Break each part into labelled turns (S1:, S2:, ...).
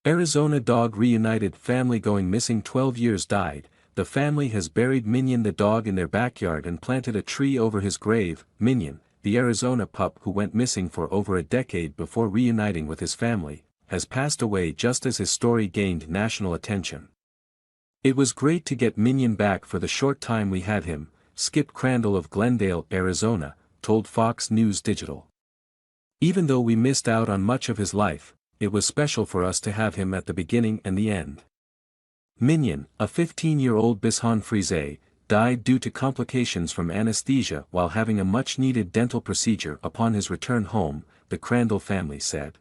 S1: Arizona dog reunited family going missing 12 years died. The family has buried Minion the dog in their backyard and planted a tree over his grave. Minion, the Arizona pup who went missing for over a decade before reuniting with his family, has passed away just as his story gained national attention. "It was great to get Minion back for the short time we had him," Skip Crandall of Glendale, Arizona, told Fox News Digital. "Even though we missed out on much of his life, it was special for us to have him at the beginning and the end." Minion, a 15-year-old Bichon Frise, died due to complications from anesthesia while having a much-needed dental procedure upon his return home, the Crandall family said.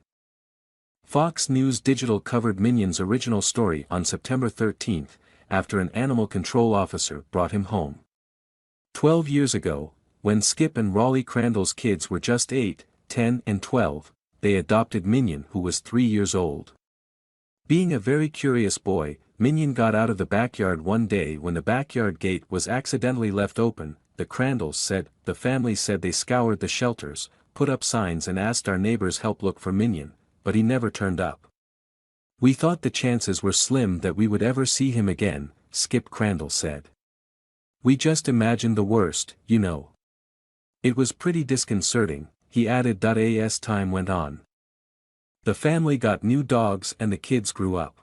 S1: Fox News Digital covered Minion's original story on September 13, after an animal control officer brought him home. 12 years ago, when Skip and Raleigh Crandall's kids were just 8, 10 and 12, they adopted Minion, who was 3 years old. Being a very curious boy, Minion got out of the backyard one day when the backyard gate was accidentally left open, the Crandalls said. The family said they scoured the shelters, put up signs and asked our neighbors help look for Minion, but he never turned up. "We thought the chances were slim that we would ever see him again," Skip Crandall said. "We just imagined the worst, you know. It was pretty disconcerting," he added. As time went on, the family got new dogs and the kids grew up.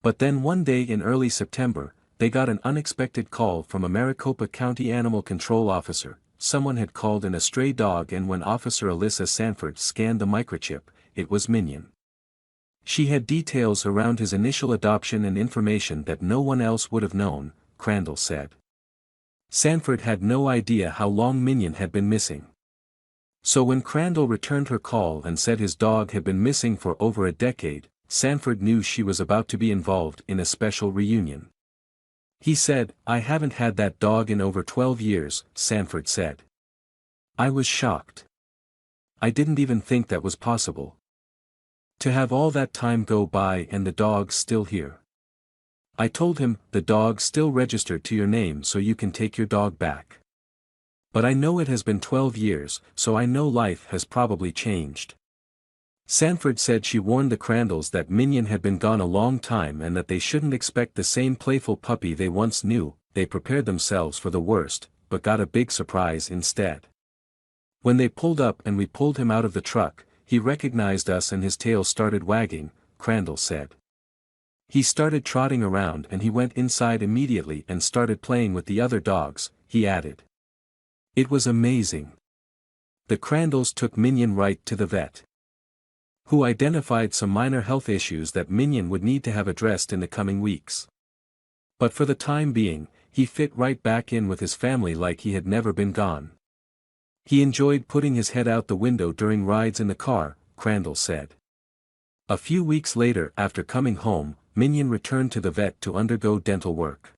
S1: But then one day in early September, they got an unexpected call from a Maricopa County animal control officer. Someone had called in a stray dog, and when Officer Alyssa Sanford scanned the microchip, it was Minion. She had details around his initial adoption and information that no one else would have known, Crandall said. Sanford had no idea how long Minion had been missing. So when Crandall returned her call and said his dog had been missing for over a decade, Sanford knew she was about to be involved in a special reunion. "He said, 'I haven't had that dog in over 12 years, Sanford said. "I was shocked. I didn't even think that was possible. To have all that time go by and the dog's still here. I told him, the dog's still registered to your name so you can take your dog back. But I know it has been 12 years, so I know life has probably changed.'" Sanford said she warned the Crandalls that Minion had been gone a long time and that they shouldn't expect the same playful puppy they once knew. They prepared themselves for the worst, but got a big surprise instead. "When they pulled up and we pulled him out of the truck, he recognized us and his tail started wagging," Crandall said. "He started trotting around and he went inside immediately and started playing with the other dogs," he added. "It was amazing." The Crandalls took Minion right to the vet, who identified some minor health issues that Minion would need to have addressed in the coming weeks. But for the time being, he fit right back in with his family like he had never been gone. He enjoyed putting his head out the window during rides in the car, Crandall said. A few weeks later, after coming home, Minion returned to the vet to undergo dental work.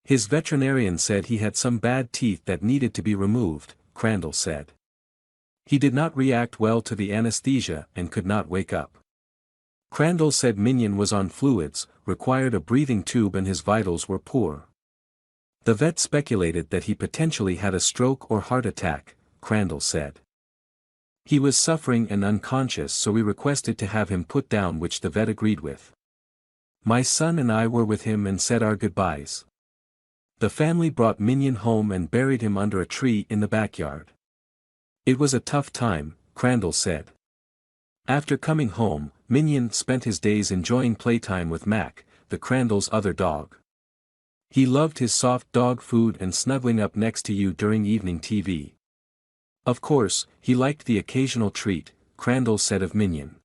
S1: His veterinarian said he had some bad teeth that needed to be removed, Crandall said. He did not react well to the anesthesia and could not wake up. Crandall said Minion was on fluids, required a breathing tube and his vitals were poor. The vet speculated that he potentially had a stroke or heart attack, Crandall said. He was suffering and unconscious, so we requested to have him put down, which the vet agreed with. My son and I were with him and said our goodbyes. The family brought Minion home and buried him under a tree in the backyard. It was a tough time, Crandall said. After coming home, Minion spent his days enjoying playtime with Mac, the Crandall's other dog. He loved his soft dog food and snuggling up next to you during evening TV. Of course, he liked the occasional treat, Crandall said of Minion.